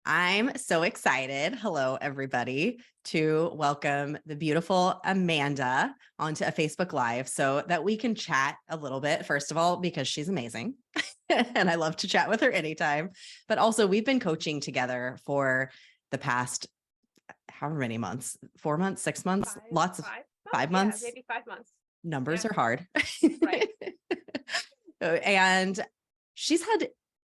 I'm so excited. Hello, everybody, to welcome the beautiful Amanda onto a Facebook Live so that we can chat a little bit. First of all, because she's amazing and I love to chat with her anytime. But also, we've been coaching together for the past however many months, 4 months, 6 months, lots of 5 months. Maybe 5 months. Numbers are hard. Right. And she's had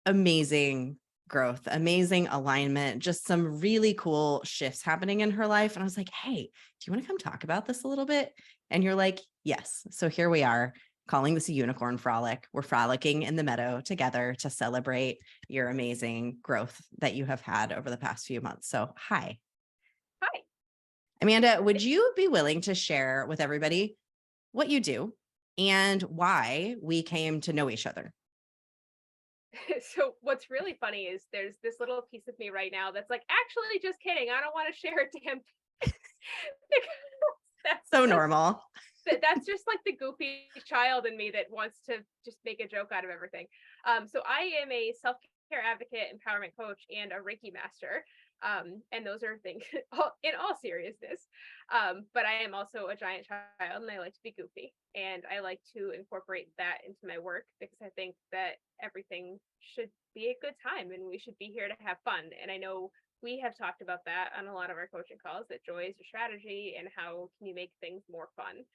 amazing growth, amazing alignment, just some really cool shifts happening in her life. And I was like, hey, do you want to come talk about this a little bit? And you're like, yes. So here we are calling this a unicorn frolic. We're frolicking in the meadow together to celebrate your amazing growth that you have had over the past few months. So hi. Hi. Amanda, would you be willing to share with everybody what you do and why we came to know each other? So what's really funny is there's this little piece of me right now that's like, actually, just kidding. I don't want to share a damn thing. That's so normal. That's just like the goofy child in me that wants to just make a joke out of everything. So I am a self-care advocate, empowerment coach, and a Reiki master. And those are things in all seriousness. But I am also a giant child and I like to be goofy. And I like to incorporate that into my work because I think that everything should be a good time and we should be here to have fun. And I know we have talked about that on a lot of our coaching calls, that joy is your strategy and how can you make things more fun.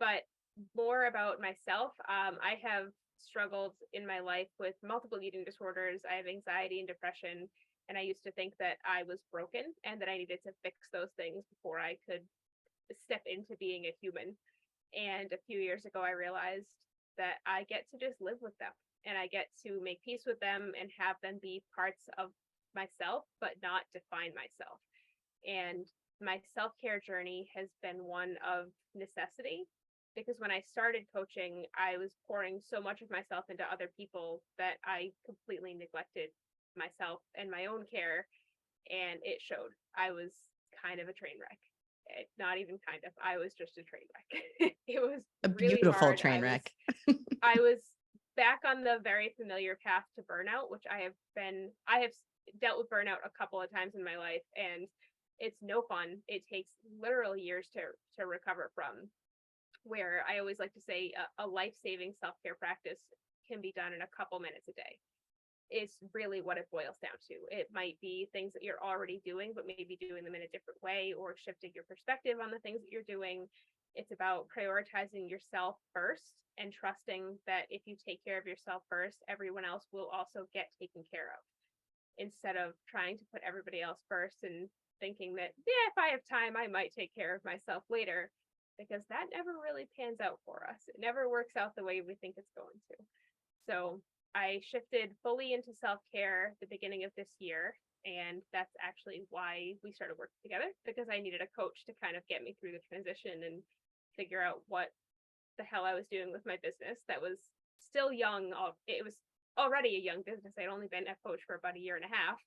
But more about myself, I have struggled in my life with multiple eating disorders. I have anxiety and depression. And I used to think that I was broken and that I needed to fix those things before I could step into being a human. And a few years ago, I realized that I get to just live with them and I get to make peace with them and have them be parts of myself, but not define myself. And my self-care journey has been one of necessity because when I started coaching, I was pouring so much of myself into other people that I completely neglected myself and my own care, and it showed. I was kind of a train wreck. Not even kind of, I was just a train wreck. It was A really beautiful hard. train wreck. I was back on the very familiar path to burnout, which I have dealt with burnout a couple of times in my life, and it's no fun. It takes literal years to recover from. Where I always like to say a life-saving self-care practice can be done in a couple minutes a day. Is really what it boils down to. It might be things that you're already doing, but maybe doing them in a different way or shifting your perspective on the things that you're doing. It's about prioritizing yourself first and trusting that if you take care of yourself first, everyone else will also get taken care of. Instead of trying to put everybody else first and thinking that, yeah, if I have time, I might take care of myself later, because that never really pans out for us. It never works out the way we think it's going to. So I shifted fully into self-care the beginning of this year. And that's actually why we started working together, because I needed a coach to kind of get me through the transition and figure out what the hell I was doing with my business that was still young. It was already a young business. I'd only been a coach for about a year and a half.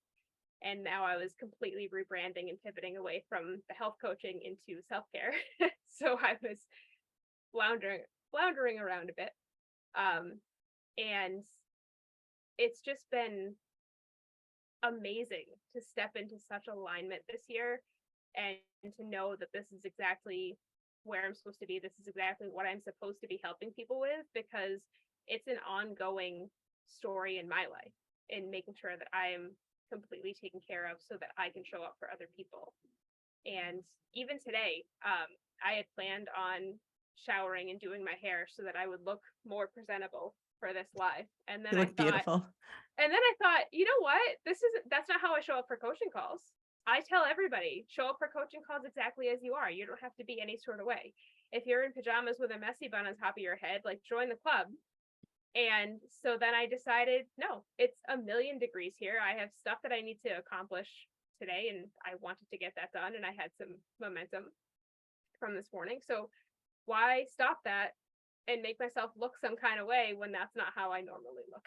And now I was completely rebranding and pivoting away from the health coaching into self-care. So I was floundering around a bit. And it's just been amazing to step into such alignment this year and to know that this is exactly where I'm supposed to be. This is exactly what I'm supposed to be helping people with, because it's an ongoing story in my life and making sure that I'm completely taken care of so that I can show up for other people. And even today, I had planned on showering and doing my hair so that I would look more presentable for this live. And then You look beautiful. And then I thought, you know what? That's not how I show up for coaching calls. I tell everybody, show up for coaching calls exactly as you are. You don't have to be any sort of way. If you're in pajamas with a messy bun on top of your head, like, join the club. And so then I decided, no, it's a million degrees here. I have stuff that I need to accomplish today, and I wanted to get that done. And I had some momentum from this morning. So why stop that and make myself look some kind of way when that's not how I normally look?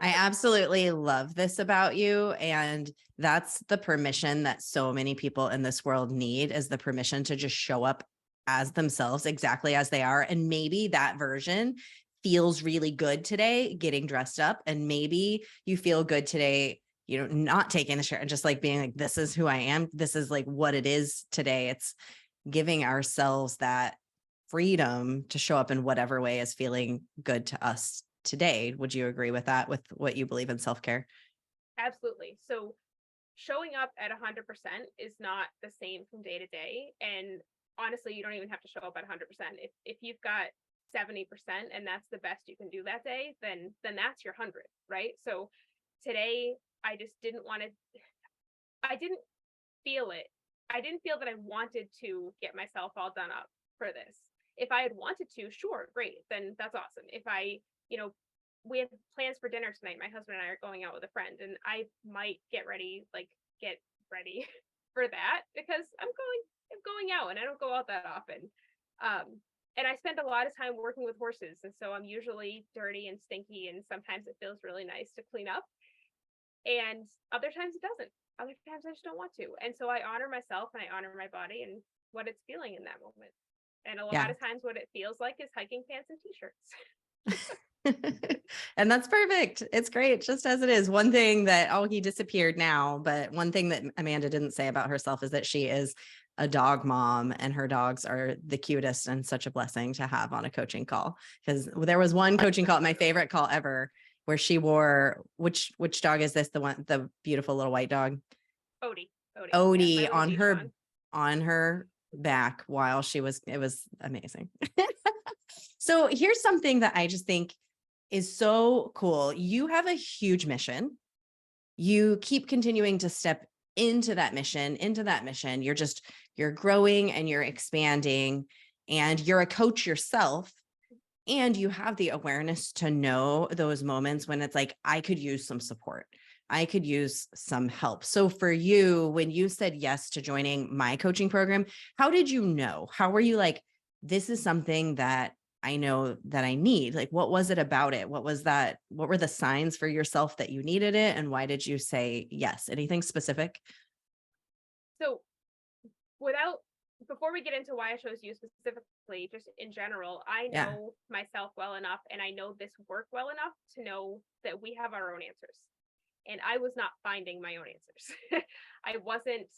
I absolutely love this about you. And that's the permission that so many people in this world need, is the permission to just show up as themselves, exactly as they are. And maybe that version feels really good today, getting dressed up. And maybe you feel good today not taking the share and just like being like, this is who I am. This is like what it is today. It's giving ourselves that freedom to show up in whatever way is feeling good to us today. Would you agree with that, with what you believe in self-care? Absolutely. So showing up at 100% is not the same from day to day. And honestly, you don't even have to show up at 100%. If you've got 70% and that's the best you can do that day, then that's your 100, right? So today I just didn't want to, I didn't feel it. I didn't feel that I wanted to get myself all done up for this. If I had wanted to, sure, great, then that's awesome. If I, you know, we have plans for dinner tonight. My husband and I are going out with a friend, and I might get ready for that because I'm going out and I don't go out that often. And I spend a lot of time working with horses, and so I'm usually dirty and stinky, and sometimes it feels really nice to clean up, and other times it doesn't. Other times I just don't want to. And so I honor myself and I honor my body and what it's feeling in that moment. And a lot Yeah. of times what it feels like is hiking pants and t-shirts. And that's perfect. It's great just as it is. One thing that, he disappeared now, but one thing that Amanda didn't say about herself is that she is a dog mom, and her dogs are the cutest and such a blessing to have on a coaching call. Because there was one coaching call, my favorite call ever, where she wore, which dog is this? The beautiful little white dog. Odie. Odie Yeah, on her back while it was amazing. So here's something that I just think is so cool. You have a huge mission. You keep continuing to step into that mission. You're growing and you're expanding, and you're a coach yourself. And you have the awareness to know those moments when it's like, I could use some support. I could use some help. So for you, when you said yes to joining my coaching program, how did you know? How were you like, this is something that I know that I need? Like, what was it about it? What was that? What were the signs for yourself that you needed it? And why did you say yes? Anything specific? So before we get into why I chose you specifically, just in general, I Yeah. know myself well enough and I know this work well enough to know that we have our own answers. And I was not finding my own answers. I wasn't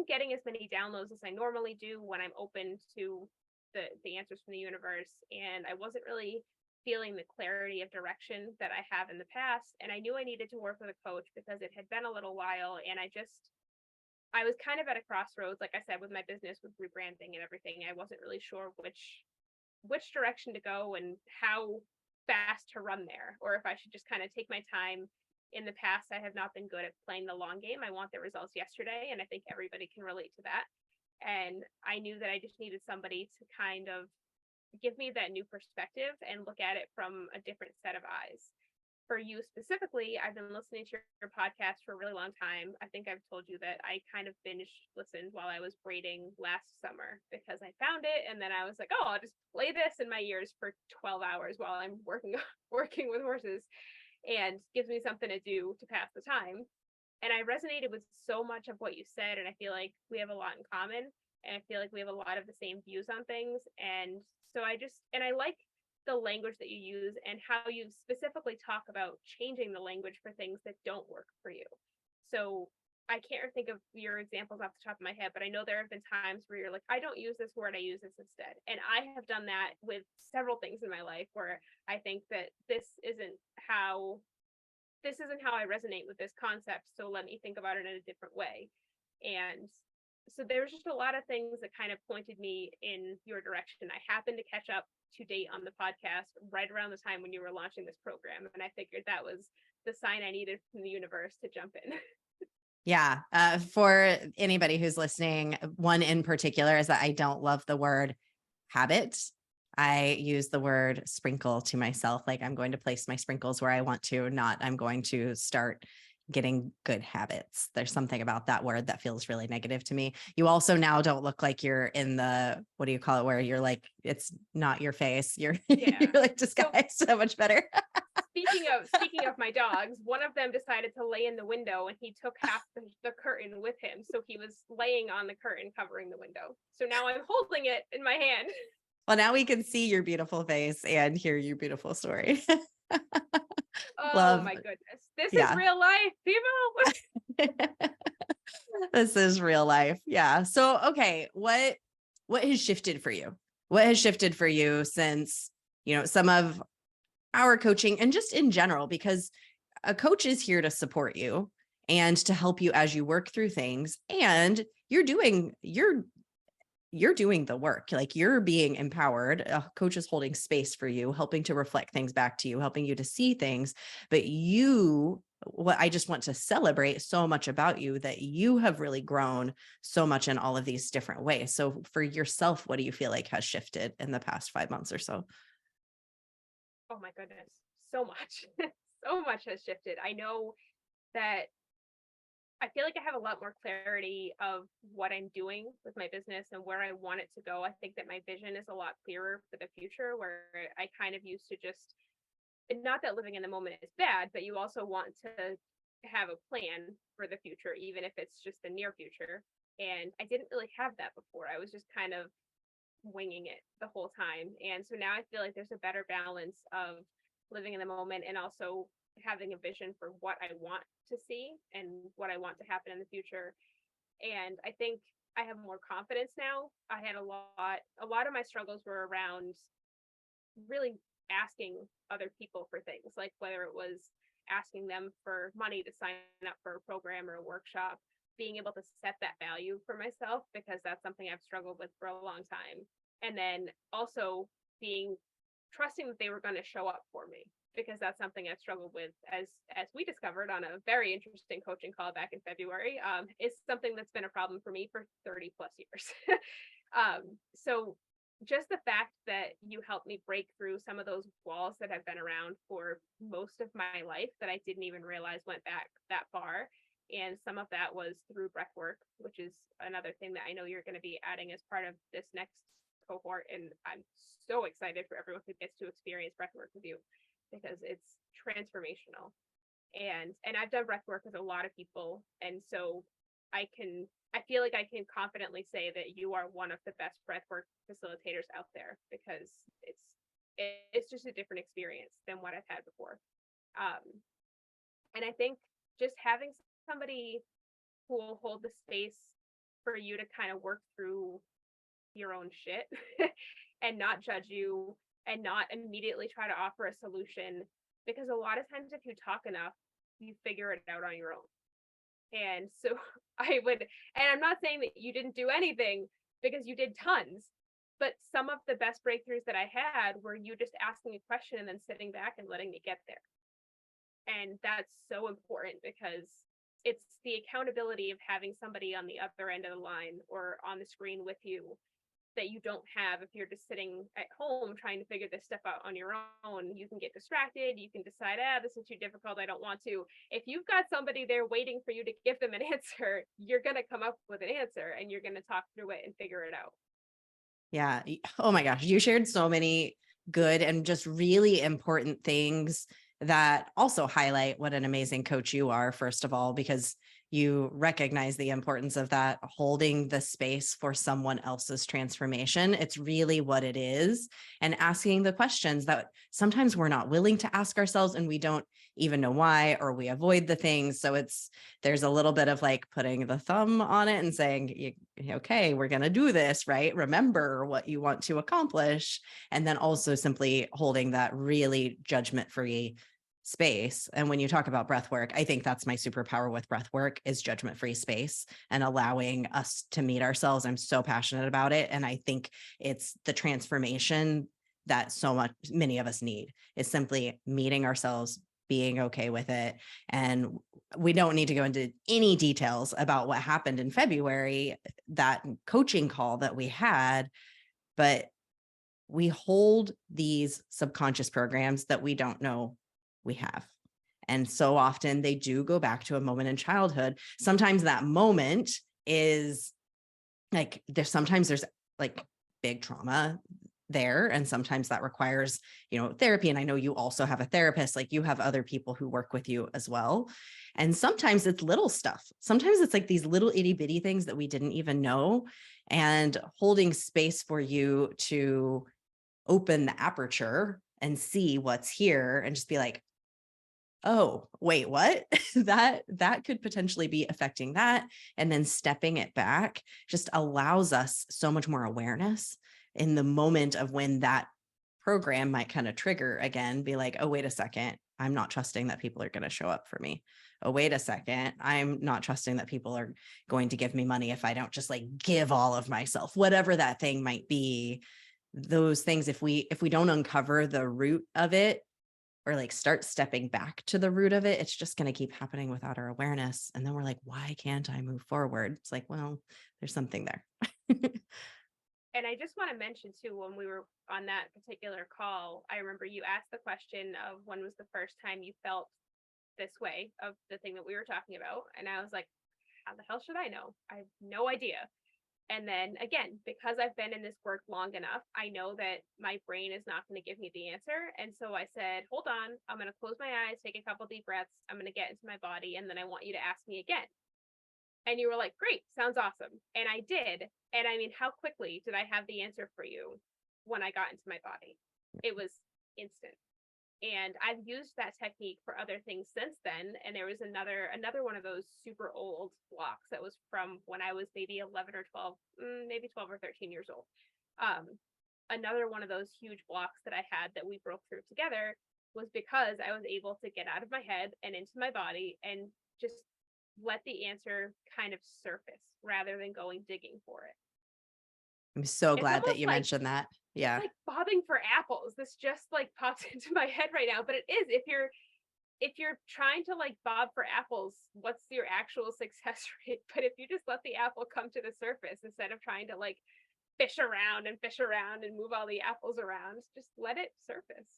getting as many downloads as I normally do when I'm open to the answers from the universe. And I wasn't really feeling the clarity of direction that I have in the past. And I knew I needed to work with a coach because it had been a little while. And I was kind of at a crossroads, like I said, with my business, with rebranding and everything. I wasn't really sure which direction to go and how fast to run there, or if I should just kind of take my time. In the past, I have not been good at playing the long game. I want the results yesterday, and I think everybody can relate to that. And I knew that I just needed somebody to kind of give me that new perspective and look at it from a different set of eyes. For you specifically, I've been listening to your podcast for a really long time. I think I've told you that I kind of binge listened while I was braiding last summer because I found it, and then I was like, oh, I'll just play this in my ears for 12 hours while I'm working with horses, and gives me something to do to pass the time. And I resonated with so much of what you said, and I feel like we have a lot in common, and I feel like we have a lot of the same views on things. And so I like the language that you use and how you specifically talk about changing the language for things that don't work for you. So I can't think of your examples off the top of my head, but I know there have been times where you're like, I don't use this word, I use this instead. And I have done that with several things in my life where I think that this isn't how I resonate with this concept. So let me think about it in a different way. And so there's just a lot of things that kind of pointed me in your direction. I happened to catch up to date on the podcast right around the time when you were launching this program. And I figured that was the sign I needed from the universe to jump in. Yeah. For anybody who's listening, one in particular is that I don't love the word habit. I use the word sprinkle to myself. Like, I'm going to place my sprinkles where I want to, not I'm going to start getting good habits. There's something about that word that feels really negative to me. You also now don't look like you're in the, what do you call it? Where you're like, it's not your face. You're, Yeah. you're like disguised so much better. Speaking of my dogs, one of them decided to lay in the window and he took half the curtain with him. So he was laying on the curtain covering the window. So now I'm holding it in my hand. Well, now we can see your beautiful face and hear your beautiful story. Oh Love. my goodness. This is Yeah. real life, people. This is real life. Yeah. So, okay, what has shifted for you? What has shifted for you since, some of our coaching and just in general, because a coach is here to support you and to help you as you work through things, and you're doing the work. Like, you're being empowered. A coach is holding space for you, helping to reflect things back to you, helping you to see things. But what I just want to celebrate so much about you, that you have really grown so much in all of these different ways. So for yourself, what do you feel like has shifted in the past 5 months or so? Oh my goodness. So much. So much has shifted. I know that I feel like I have a lot more clarity of what I'm doing with my business and where I want it to go. I think that my vision is a lot clearer for the future, where I kind of used to just, and not that living in the moment is bad, but you also want to have a plan for the future, even if it's just the near future. And I didn't really have that before. I was just kind of winging it the whole time. And so now I feel like there's a better balance of living in the moment and also having a vision for what I want to see and what I want to happen in the future. And I think I have more confidence now. I had a lot of my struggles were around really asking other people for things, like whether it was asking them for money to sign up for a program or a workshop, being able to set that value for myself, because that's something I've struggled with for a long time. And then also being trusting that they were going to show up for me, because that's something I've struggled with, as we discovered on a very interesting coaching call back in February. Is something that's been a problem for me for 30 plus years. So just the fact that you helped me break through some of those walls that have been around for most of my life that I didn't even realize went back that far. And some of that was through breath work, which is another thing that I know you're going to be adding as part of this next cohort. And I'm so excited for everyone who gets to experience breath work with you, because it's transformational. And I've done breath work with a lot of people. And so I feel like I can confidently say that you are one of the best breathwork facilitators out there, because it's just a different experience than what I've had before. Um, and I think just having somebody who will hold the space for you to kind of work through your own shit and not judge you and not immediately try to offer a solution, because a lot of times if you talk enough, you figure it out on your own. And so and I'm not saying that you didn't do anything, because you did tons, but some of the best breakthroughs that I had were you just asking a question and then sitting back and letting me get there. And that's so important, because it's the accountability of having somebody on the other end of the line or on the screen with you that you don't have if you're just sitting at home trying to figure this stuff out on your own. You can get distracted. You can decide, this is too difficult, I don't want to. If you've got somebody there waiting for you to give them an answer, you're going to come up with an answer and you're going to talk through it and figure it out. Yeah. Oh my gosh. You shared so many good and just really important things that also highlight what an amazing coach you are, first of all, because you recognize the importance of that, holding the space for someone else's transformation. It's really what it is. And asking the questions that sometimes we're not willing to ask ourselves, and we don't even know why, or we avoid the things. So there's a little bit of like putting the thumb on it and saying, okay, we're going to do this, right? Remember what you want to accomplish. And then also simply holding that really judgment-free space. And when you talk about breath work, I think that's my superpower with breath work, is judgment-free space and allowing us to meet ourselves. I'm so passionate about it. And I think it's the transformation that many of us need, is simply meeting ourselves, being okay with it. And we don't need to go into any details about what happened in February, that coaching call that we had, but we hold these subconscious programs that we don't know we have. And so often they do go back to a moment in childhood. Sometimes that moment is like, there's like big trauma there. And sometimes that requires, therapy. And I know you also have a therapist, like you have other people who work with you as well. And sometimes it's little stuff. Sometimes it's like these little itty bitty things that we didn't even know, and holding space for you to open the aperture and see what's here and just be like, oh, wait, what? That could potentially be affecting that. And then stepping it back just allows us so much more awareness in the moment of when that program might kind of trigger again, be like, oh, wait a second, I'm not trusting that people are going to show up for me. Oh, wait a second, I'm not trusting that people are going to give me money if I don't just like give all of myself, whatever that thing might be. Those things, if we don't uncover the root of it, or like start stepping back to the root of it, it's just going to keep happening without our awareness. And then we're like, why can't I move forward? It's like, well, there's something there. And I just want to mention too, when we were on that particular call, I remember you asked the question of when was the first time you felt this way of the thing that we were talking about. And I was like, how the hell should I know? I have no idea. And then again, because I've been in this work long enough, I know that my brain is not going to give me the answer. And so I said, hold on, I'm going to close my eyes, take a couple deep breaths. I'm going to get into my body. And then I want you to ask me again. And you were like, great, sounds awesome. And I did. And I mean, how quickly did I have the answer for you when I got into my body? It was instant. And I've used that technique for other things since then. And there was another one of those super old blocks that was from when I was maybe 11 or 12, maybe 12 or 13 years old. Another one of those huge blocks that I had that we broke through together was because I was able to get out of my head and into my body and just let the answer kind of surface rather than going digging for it. I'm so It's glad that almost you like mentioned that. it's Yeah. like bobbing for apples. This just like pops into my head right now, but it is. If you're trying to like bob for apples, what's your actual success rate? But if you just let the apple come to the surface instead of trying to like fish around and move all the apples around, just let it surface.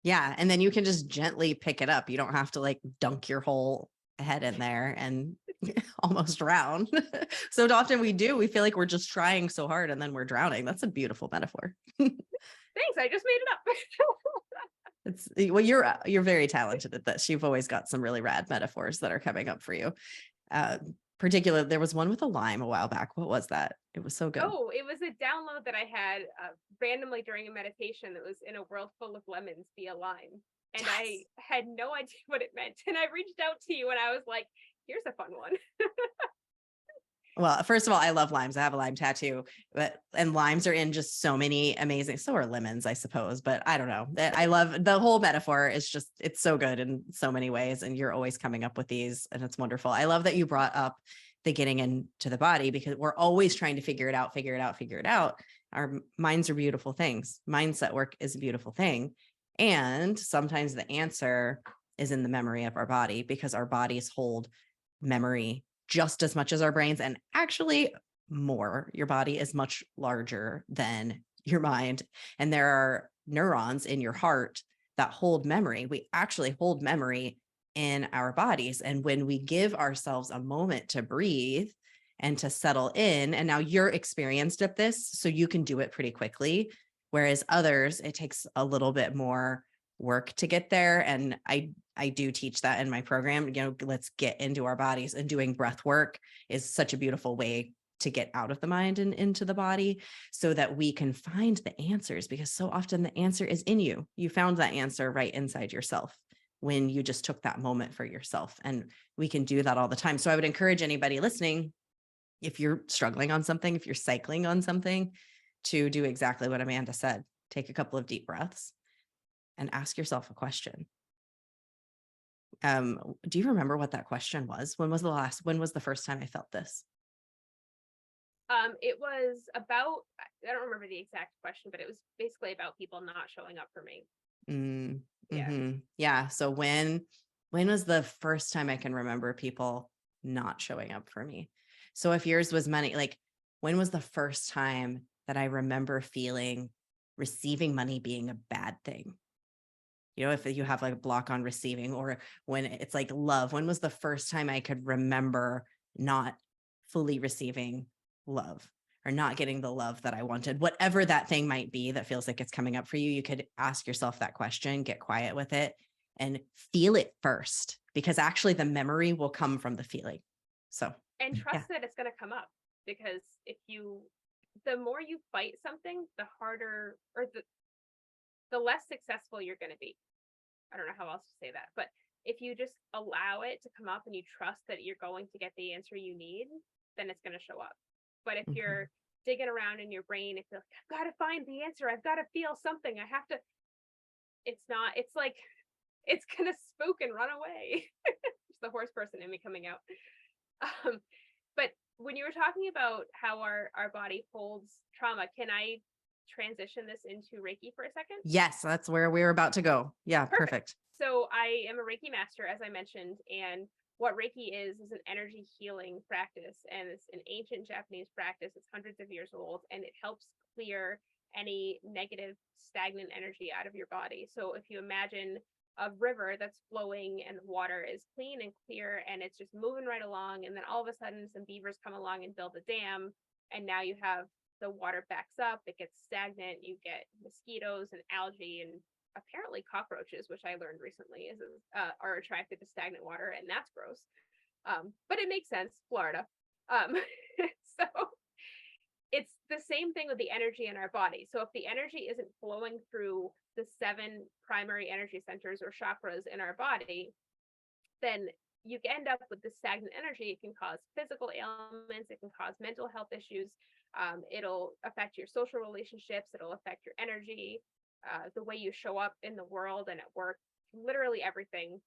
Yeah. And then you can just gently pick it up. You don't have to like dunk your whole head in there and almost drown. So often we feel like we're just trying so hard and then we're drowning. That's a beautiful metaphor. Thanks, I just made it up. Well, you're very talented at this. You've always got some really rad metaphors that are coming up for you. Particularly, there was one with a lime a while back. What was that? It was so good. Oh, it was a download that I had randomly during a meditation that was in a world full of lemons via lime. And Yes. I had no idea what it meant. And I reached out to you and I was like, here's a fun one. Well, first of all, I love limes. I have a lime tattoo, and limes are in just so many amazing. So are lemons, I suppose, but I don't know. I love the whole metaphor. It's so good in so many ways, and you're always coming up with these, and it's wonderful. I love that you brought up the getting into the body because we're always trying to figure it out. Our minds are beautiful things. Mindset work is a beautiful thing, and sometimes the answer is in the memory of our body because our bodies hold memory just as much as our brains, and actually more. Your body is much larger than your mind. And there are neurons in your heart that hold memory. We actually hold memory in our bodies. And when we give ourselves a moment to breathe and to settle in, and now you're experienced at this, so you can do it pretty quickly. Whereas others, it takes a little bit more work to get there. And I do teach that in my program. Let's get into our bodies, and doing breath work is such a beautiful way to get out of the mind and into the body so that we can find the answers, because so often the answer is in you. You found that answer right inside yourself when you just took that moment for yourself. And we can do that all the time. So I would encourage anybody listening, if you're struggling on something, if you're cycling on something, to do exactly what Amanda said. Take a couple of deep breaths and ask yourself a question. Do you remember what that question was? When was the first time I felt this? It was about, I don't remember the exact question, but it was basically about people not showing up for me. Yeah. Yeah. So when was the first time I can remember people not showing up for me? So if yours was money, like when was the first time that I remember feeling receiving money being a bad thing? If you have like a block on receiving, or when it's like love, when was the first time I could remember not fully receiving love or not getting the love that I wanted? Whatever that thing might be that feels like it's coming up for you, you could ask yourself that question, get quiet with it, and feel it first, because actually the memory will come from the feeling. So, And yeah. trust that it's going to come up, because the more you fight something, the harder, or the less successful you're going to be. I don't know how else to say that, but if you just allow it to come up and you trust that you're going to get the answer you need, then it's going to show up. But if Mhm. you're digging around in your brain, if you're like, I've got to find the answer, I've got to feel something, I have to, it's not, it's like, it's going to spook and run away. It's the horse person in me coming out. Um, but when you were talking about how our body holds trauma, can I transition this into Reiki for a second? Yes, that's where we were about to go. Yeah, Perfect. perfect. So I am a Reiki master, as I mentioned, and what Reiki is an energy healing practice, and it's an ancient Japanese practice. It's hundreds of years old, and it helps clear any negative, stagnant energy out of your body. So if you imagine a river that's flowing and the water is clean and clear and it's just moving right along, and then all of a sudden some beavers come along and build a dam, and now you have the water backs up, it gets stagnant, you get mosquitoes and algae and apparently cockroaches, which I learned recently are attracted to stagnant water, and that's gross. But it makes sense, Florida. Um, so it's the same thing with the energy in our body. So if the energy isn't flowing through the 7 primary energy centers or chakras in our body, then you end up with the stagnant energy. It can cause physical ailments, it can cause mental health issues. It'll affect your social relationships, it'll affect your energy, the way you show up in the world and at work, literally everything,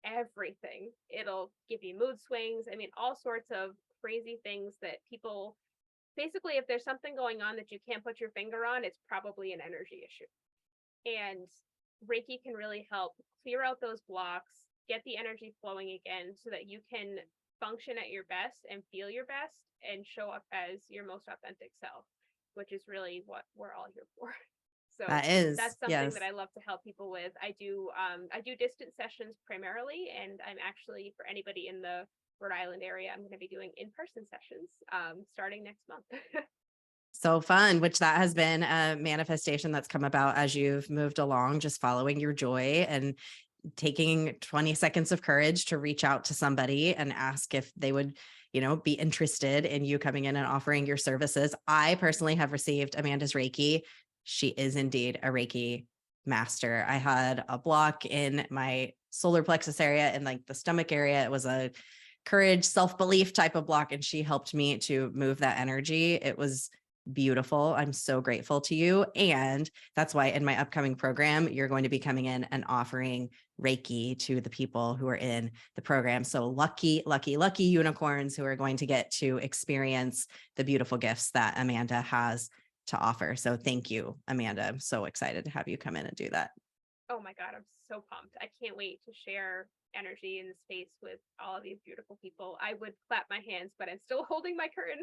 everything. It'll give you mood swings. I mean, all sorts of crazy things that people basically, if there's something going on that you can't put your finger on, it's probably an energy issue. And Reiki can really help clear out those blocks, get the energy flowing again so that you can function at your best and feel your best and show up as your most authentic self, which is really what we're all here for. So That is, that's something that yes. I love to help people with. I do distance sessions primarily, and I'm actually, for anybody in the Rhode Island area, I'm going to be doing in-person sessions starting next month. So fun, which that has been a manifestation that's come about as you've moved along, just following your joy and taking 20 seconds of courage to reach out to somebody and ask if they would, be interested in you coming in and offering your services. I personally have received Amanda's Reiki. She is indeed a Reiki master. I had a block in my solar plexus area and like the stomach area. It was a courage, self-belief type of block, and she helped me to move that energy. It was beautiful. I'm so grateful to you. And that's why in my upcoming program, you're going to be coming in and offering Reiki to the people who are in the program. So lucky, lucky, lucky unicorns who are going to get to experience the beautiful gifts that Amanda has to offer. So thank you, Amanda. I'm so excited to have you come in and do that. Oh my God, I'm so pumped. I can't wait to share energy in the space with all of these beautiful people. I would clap my hands, but I'm still holding my curtain.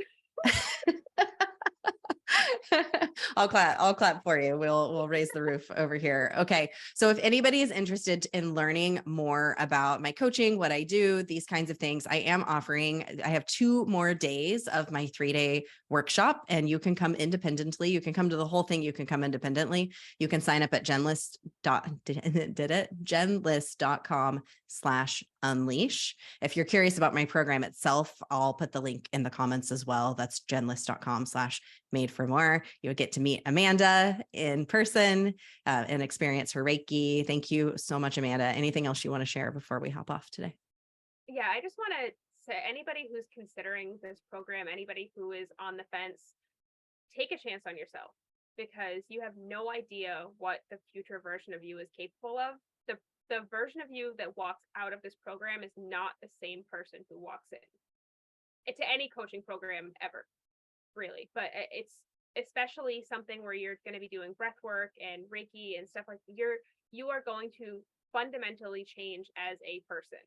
I'll clap for you. We'll raise the roof over here. Okay. So if anybody is interested in learning more about my coaching, what I do, these kinds of things, I have 2 more days of my 3-day workshop, and you can come independently. You can come to the whole thing. You can come independently. You can sign up at genlist.com/unleash. If you're curious about my program itself, I'll put the link in the comments as well. That's genlist.com/made for more. You'll get to meet Amanda in person and experience her Reiki. Thank you so much, Amanda. Anything else you want to share before we hop off today? Yeah, I just want to say, anybody who's considering this program, anybody who is on the fence, take a chance on yourself, because you have no idea what the future version of you is capable of. The version of you that walks out of this program is not the same person who walks in. To any coaching program ever, really. But it's especially something where you're going to be doing breath work and Reiki and stuff like that. You are going to fundamentally change as a person.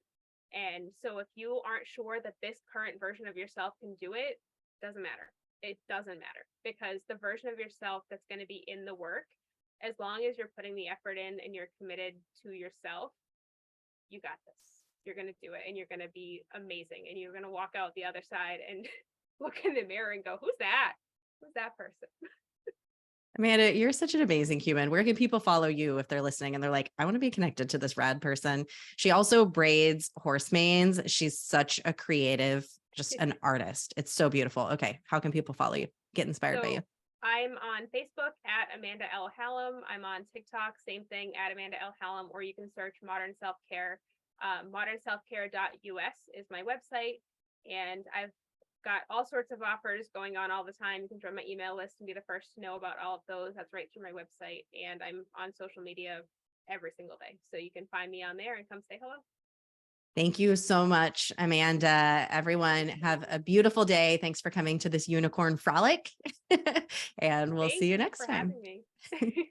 And so if you aren't sure that this current version of yourself can do it, doesn't matter. It doesn't matter, because the version of yourself that's going to be in the work, as long as you're putting the effort in and you're committed to yourself, you got this. You're going to do it, and you're going to be amazing, and you're going to walk out the other side and look in the mirror and go, who's that? Who's that person? Amanda, you're such an amazing human. Where can people follow you if they're listening and they're like, I want to be connected to this rad person? She also braids horse manes. She's such a creative, just an artist. It's so beautiful. Okay. How can people follow you? Get inspired by So you. I'm on Facebook at Amanda L. Hallam. I'm on TikTok, same thing at Amanda L. Hallam, or you can search Modern Self Care. Modernselfcare.us is my website. And I've got all sorts of offers going on all the time. You can join my email list and be the first to know about all of those. That's right through my website. And I'm on social media every single day. So you can find me on there and come say hello. Thank you so much, Amanda. Everyone, have a beautiful day. Thanks for coming to this unicorn frolic, and we'll Thank see you you next for time. having me.